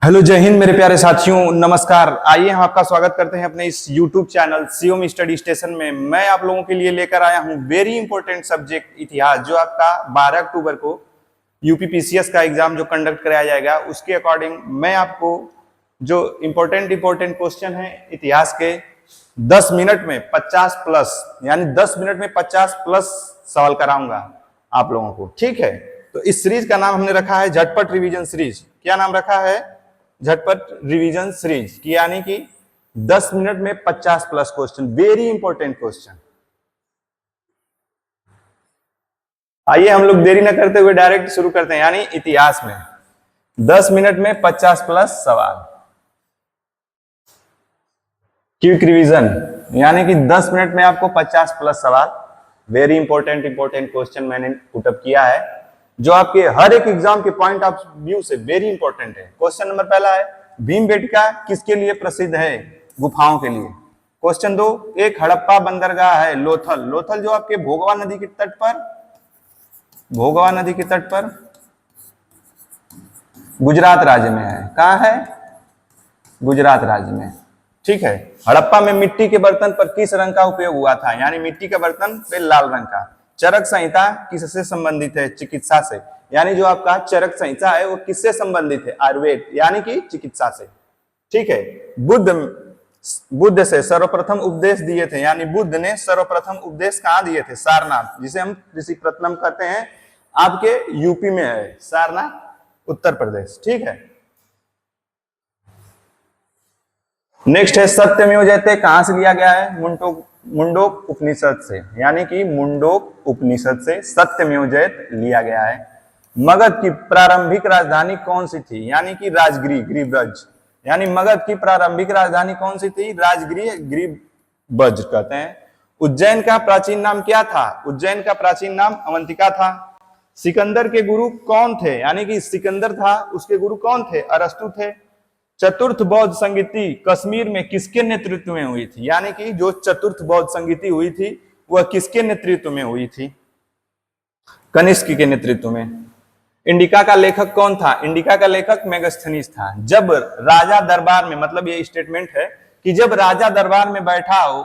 Hello, जय हिंद मेरे प्यारे साथियों, नमस्कार। आइए हम आपका स्वागत करते हैं अपने इस YouTube चैनल सीओम स्टडी स्टेशन में। मैं आप लोगों के लिए लेकर आया हूं वेरी इंपॉर्टेंट सब्जेक्ट इतिहास, जो आपका 12 अक्टूबर को यूपीपीसीएस का एग्जाम जो कंडक्ट कराया जाएगा उसके अकॉर्डिंग मैं आपको जो इंपॉर्टेंट क्वेश्चन है इतिहास के 10 मिनट में 50 प्लस, यानी 10 मिनट में 50 प्लस सवाल कराऊंगा आप लोगों को। ठीक है, तो इस सीरीज का नाम हमने रखा है झटपट रिवीजन सीरीज। क्या नाम रखा है? झटपट रिवीजन सीरीज की, यानी कि 10 मिनट में 50 plus question, very important question. आइए हम लोग देरी न करते हुए डायरेक्ट शुरू करते हैं, यानी इतिहास में 10 मिनट में 50 प्लस सवाल। क्विक रिवीजन, यानी कि 10 मिनट में आपको 50 प्लस सवाल, वेरी इंपॉर्टेंट क्वेश्चन मैंने पुटअप किया है, जो आपके हर एक एग्जाम के पॉइंट ऑफ व्यू से वेरी इंपॉर्टेंट है। क्वेश्चन नंबर पहला है, भीमबेटका किसके लिए प्रसिद्ध है? गुफाओं के लिए। क्वेश्चन 2, एक हड़प्पा बंदरगाह है लोथल। लोथल जो आपके भोगवा नदी के तट पर गुजरात राज्य में है। कहां है? गुजरात राज्य में। ठीक है। हड़प्पा में मिट्टी के बर्तन पर किस रंग का उपयोग हुआ था? यानी मिट्टी का बर्तन पे लाल रंग का। चरक संहिता किससे संबंधित है? चिकित्सा से। यानी जो आपका चरक संहिता है वो किससे संबंधित है? आयुर्वेद, यानी कि चिकित्सा से। ठीक है। बुद्ध से सर्वप्रथम उपदेश दिए थे, यानी बुद्ध ने सर्वप्रथम उपदेश कहां दिए थे? सारनाथ, जिसे हम ऋषि प्रथम कहते हैं, आपके यूपी में है सारनाथ, उत्तर प्रदेश। ठीक है। नेक्स्ट है सत्यमेव जयते, कहां से लिया गया है? मुंडोक उपनिषद से, यानी कि मुंडोक उपनिषद से सत्यमेव जयते लिया गया है। मगध की प्रारंभिक राजधानी कौन सी थी? यानी कि राजगिरी, गिरिब्रज। यानी मगध की प्रारंभिक राजधानी कौन सी थी? राजगिरी, गिरिब्रज कहते हैं। उज्जैन का प्राचीन नाम क्या था? उज्जैन का प्राचीन नाम अवंतिका था। सिकंदर के गुरु कौन थे? यानी कि सिकंदर था, उसके गुरु कौन थे? अरस्तु थे। चतुर्थ बौद्ध संगीति कश्मीर में किसके नेतृत्व में हुई थी? यानी कि जो चतुर्थ बौद्ध संगीति हुई थी वह किसके नेतृत्व में हुई थी? कनिष्क के नेतृत्व में। इंडिका का लेखक कौन था? इंडिका का लेखक मेगास्थनीज था। जब राजा दरबार में, मतलब ये स्टेटमेंट है कि जब राजा दरबार में बैठा हो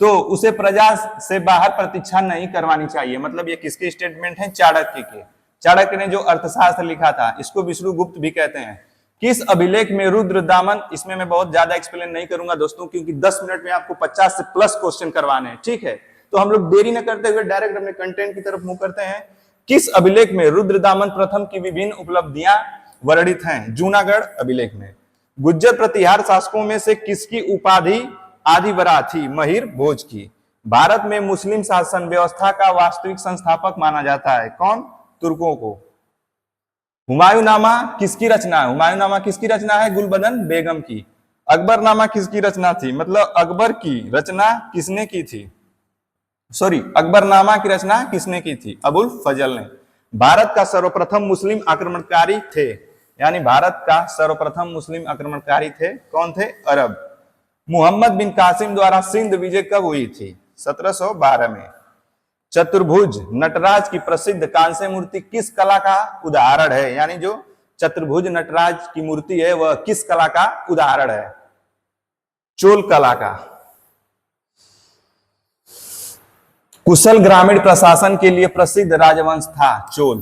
तो उसे प्रजा से बाहर प्रतीक्षा नहीं करवानी चाहिए। मतलब ये किसके स्टेटमेंट है? चाणक्य के। चाणक्य ने जो अर्थशास्त्र लिखा था, इसको विष्णुगुप्त भी कहते हैं। किस अभिलेख में रुद्र दामन, इसमें मैं बहुत ज्यादा एक्सप्लेन नहीं करूंगा दोस्तों, क्योंकि 10 मिनट में आपको 50 से प्लस क्वेश्चन करवाने हैं। ठीक है, तो हम लोग देरी न करते हुए डायरेक्ट अपने कंटेंट की तरफ मुंह करते हैं। किस अभिलेख में रुद्र दामन प्रथम की विभिन्न उपलब्धियां वर्णित हैं? जूनागढ़ अभिलेख में। गुज्जर प्रतिहार शासकों में से किसकी उपाधि आदिवरा थी? महिर भोज की। भारत में मुस्लिम शासन व्यवस्था का वास्तविक संस्थापक माना जाता है कौन? तुर्कों को। हुमायूंनामा किसकी रचना है? हुमायूंनामा किसकी रचना है? गुलबदन बेगम की। अकबरनामा किसकी रचना थी? मतलब अकबर की रचना किसने की थी? अकबरनामा की रचना किसने की थी? अबुल फजल ने। भारत का सर्वप्रथम मुस्लिम आक्रमणकारी थे, यानी भारत का सर्वप्रथम मुस्लिम आक्रमणकारी थे कौन थे? अरब। मोहम्मद बिन कासिम द्वारा सिंध विजय कब हुई थी? 1712 में। चतुर्भुज नटराज की प्रसिद्ध कांस्य मूर्ति किस कला का उदाहरण है? यानी जो चतुर्भुज नटराज की मूर्ति है वह किस कला का उदाहरण है? चोल कला का। कुशल ग्रामीण प्रशासन के लिए प्रसिद्ध राजवंश था चोल।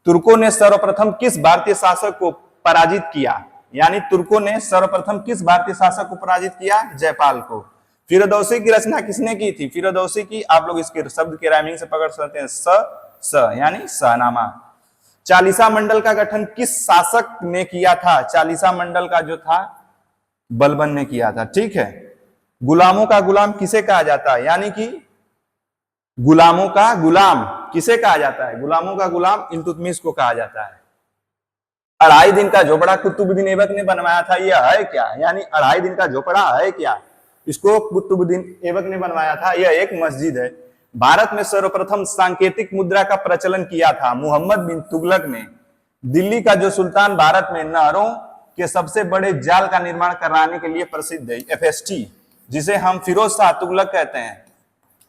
तुर्कों ने सर्वप्रथम किस भारतीय शासक को पराजित किया? यानी तुर्कों ने सर्वप्रथम किस भारतीय शासक को पराजित किया? जयपाल को। फिरदौसी की रचना किसने की थी? फिरदौसी की, आप लोग इसके शब्द के राइमिंग से पकड़ सकते हैं, स यानी सहनामा। चालीसा मंडल का गठन किस शासक ने किया था? चालीसा मंडल का जो था बलबन ने किया था। ठीक है। गुलामों का गुलाम किसे कहा जाता है? यानी कि गुलामों का गुलाम किसे कहा जाता है? गुलामों का गुलाम इल्तुतमिश को कहा जाता है। 2.5 दिन का झोपड़ा कुतुबुद्दीन ऐबक ने बनवाया था, यह है क्या? यानी 2.5 दिन का झोपड़ा है क्या? इसको कुतुबुद्दीन ऐबक ने बनवाया था, यह एक मस्जिद है। भारत में सर्वप्रथम सांकेतिक मुद्रा का प्रचलन किया था मोहम्मद बिन तुगलक ने। दिल्ली का जो सुल्तान भारत में नहरों के सबसे बड़े जाल का निर्माण कराने के लिए प्रसिद्ध है, एफएसटी, जिसे हम फिरोज शाह तुगलक कहते हैं,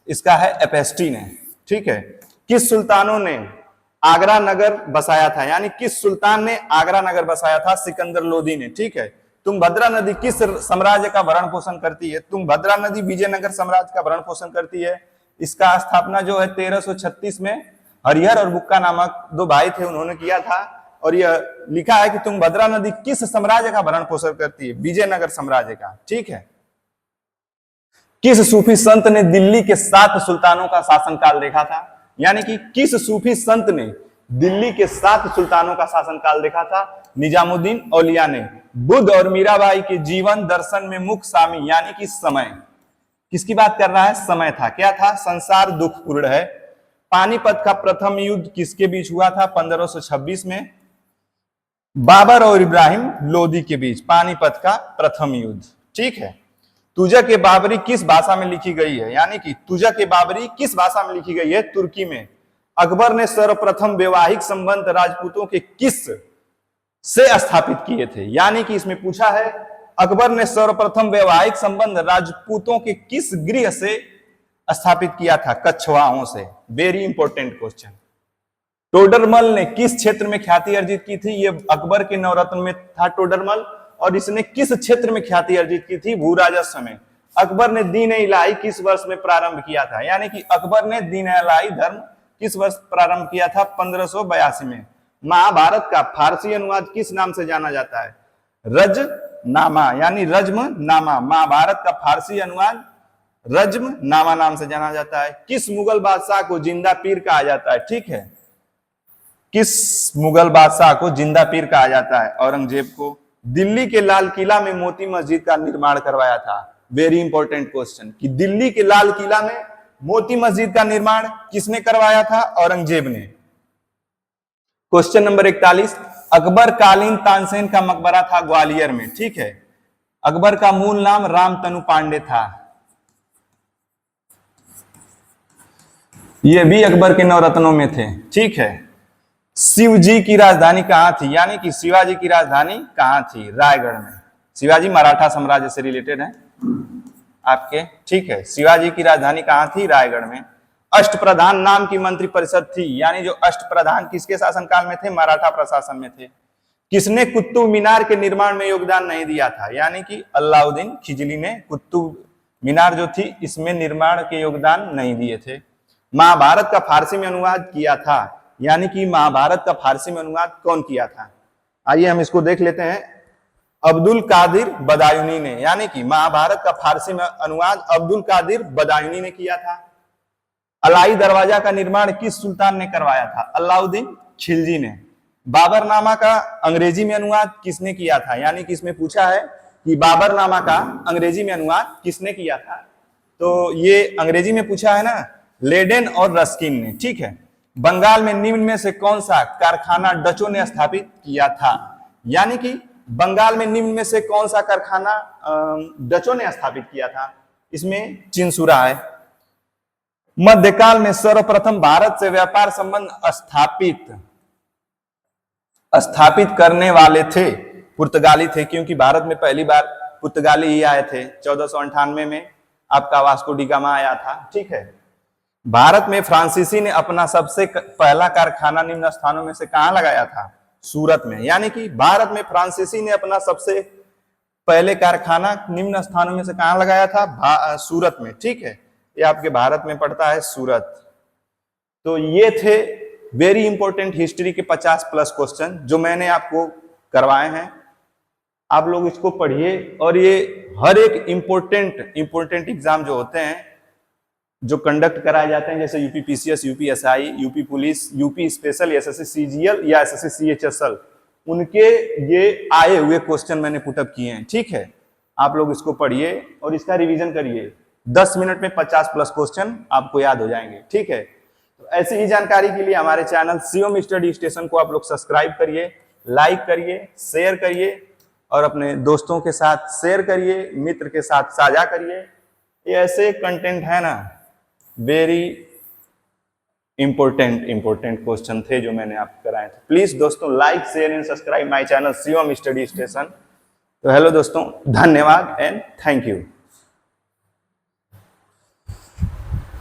इसका है एफएसटी ने। ठीक है। किस सुल्तानों ने आगरा नगर बसाया था, यानी किस सुल्तान ने आगरा नगर बसाया था? सिकंदर लोदी ने। ठीक है। तुंगभद्रा नदी किस साम्राज्य का भरण पोषण करती है? तुंगभद्रा नदी विजयनगर साम्राज्य का भरण पोषण करती है। इसका स्थापना जो है 1336 में हरिहर और बुक्का नामक दो भाई थे, उन्होंने किया था। और यह लिखा है कि तुंगभद्रा नदी किस साम्राज्य का भरण पोषण करती है? विजयनगर साम्राज्य का। ठीक है। किस सूफी संत ने दिल्ली के 7 सुल्तानों का शासनकाल देखा था? यानी कि किस सूफी संत ने दिल्ली के 7 सुल्तानों का शासनकाल देखा था? निजामुद्दीन औलिया ने। बुद्ध और मीराबाई के जीवन दर्शन में मुख्य स्वामी यानी कि समय, किसकी बात कर रहा है? समय था। क्या था? संसार दुखपूर्ण है। पानीपत का प्रथम युद्ध किसके बीच हुआ था? 1526 में बाबर और इब्राहिम लोदी के बीच पानीपत का प्रथम युद्ध। ठीक है। तुजक ए बाबरी किस भाषा में लिखी गई है? यानी कि तुजक ए बाबरी किस भाषा में लिखी गई है? तुर्की में। अकबर ने सर्वप्रथम वैवाहिक संबंध राजपूतों के किस से स्थापित किए थे? यानी कि इसमें पूछा है अकबर ने सर्वप्रथम वैवाहिक संबंध राजपूतों के किस गृह से स्थापित किया था? कछवाओं से। Very important question. टोडरमल ने किस क्षेत्र में ख्याति अर्जित की थी? ये अकबर के नवरत्न में था टोडरमल। और इसने किस क्षेत्र में ख्याति अर्जित की थी? भू राजस्व में। अकबर ने दीन इलाही किस वर्ष में प्रारंभ किया था? यानी कि अकबर ने दीन इलाही धर्म किस वर्ष प्रारंभ किया था? 1582 में। महाभारत का फारसी अनुवाद किस नाम से जाना जाता है? रजनामा यानी रज्मनामा। महाभारत का फारसी अनुवाद रज्मनामा नाम से जाना जाता है। किस मुगल बादशाह को जिंदा पीर कहा जाता है? ठीक है। किस मुगल बादशाह को जिंदा पीर कहा जाता है? औरंगजेब को। दिल्ली के लाल किला में मोती मस्जिद का निर्माण करवाया था। वेरी इंपॉर्टेंट क्वेश्चन कि दिल्ली के लाल किला में मोती मस्जिद का निर्माण किसने करवाया था? औरंगजेब ने। क्वेश्चन नंबर 41, अकबर कालीन तानसेन का मकबरा था ग्वालियर में। ठीक है। अकबर का मूल नाम रामतनु पांडे था। यह भी अकबर के नवरत्नों में थे। ठीक है। शिवजी की राजधानी कहां थी? यानी कि शिवाजी की राजधानी कहां थी? रायगढ़ में। शिवाजी मराठा साम्राज्य से रिलेटेड है आपके। ठीक है। शिवाजी की राजधानी कहां थी? रायगढ़ में। अष्टप्रधान नाम की मंत्री परिषद थी, यानी जो अष्टप्रधान किसके शासनकाल में थे? मराठा प्रशासन में थे। किसने कुतुब मीनार के निर्माण में योगदान नहीं दिया था? यानी कि अलाउद्दीन खिलजी ने कुतुब मीनार जो थी इसमें निर्माण के योगदान नहीं दिए थे। महाभारत का फारसी में अनुवाद किया था, यानी कि महाभारत का फारसी में अनुवाद कौन किया था? आइए हम इसको देख लेते हैं। अब्दुल कादिर बदायूनी ने। यानी कि महाभारत का फारसी में अनुवाद अब्दुल कादिर बदायूनी ने किया था। अलाई दरवाजा का निर्माण किस सुल्तान ने करवाया था? अलाउद्दीन खिलजी ने। बाबरनामा का अंग्रेजी में अनुवाद किसने किया था? यानी कि इसमें पूछा है कि बाबरनामा का अंग्रेजी में अनुवाद किसने किया था? तो ये अंग्रेजी में पूछा है ना, लेडेन और रस्किन ने। ठीक है। बंगाल में निम्न में से कौन सा कारखाना डचों ने स्थापित किया था? यानी कि बंगाल में निम्न में से कौन सा कारखाना डचों ने स्थापित किया था? इसमें चिंसुरा है। मध्यकाल में सर्वप्रथम भारत से व्यापार संबंध स्थापित करने वाले थे पुर्तगाली थे, क्योंकि भारत में पहली बार पुर्तगाली ही आए थे। 1498 में आपका वास्को डी गामा आया था। ठीक है। भारत में फ्रांसीसी ने अपना सबसे पहला कारखाना निम्न स्थानों में से कहां लगाया था? सूरत में। यानी कि भारत में फ्रांसीसी ने अपना सबसे पहले कारखाना निम्न स्थानों में से कहां लगाया था? सूरत में। ठीक है। ये आपके भारत में पड़ता है सूरत। तो ये थे वेरी इंपॉर्टेंट हिस्ट्री के 50+ क्वेश्चन जो मैंने आपको करवाए हैं। आप लोग इसको पढ़िए और ये हर एक इंपॉर्टेंट एग्जाम जो होते हैं जो कंडक्ट कराए जाते हैं, जैसे UP PCS, UP SI, UP police, UP special, SSC CGL या एसएससी सीएचएसएल, उनके ये आए हुए क्वेश्चन मैंने पुटअप किए हैं। ठीक है। आप लोग इसको पढ़िए और इसका रिवीजन करिए। 10 मिनट में 50+ क्वेश्चन आपको याद हो जाएंगे। ठीक है। तो ऐसी ही जानकारी के लिए हमारे चैनल शिवम स्टडी स्टेशन को आप लोग सब्सक्राइब करिए, लाइक करिए, शेयर करिए और अपने दोस्तों के साथ शेयर करिए, मित्र के साथ साझा करिए। ये ऐसे कंटेंट है ना, वेरी इंपॉर्टेंट क्वेश्चन थे जो मैंने आपको कराए थे। प्लीज दोस्तों like, share and subscribe my channel Shivam study station. तो हेलो दोस्तों, धन्यवाद एंड थैंक यू।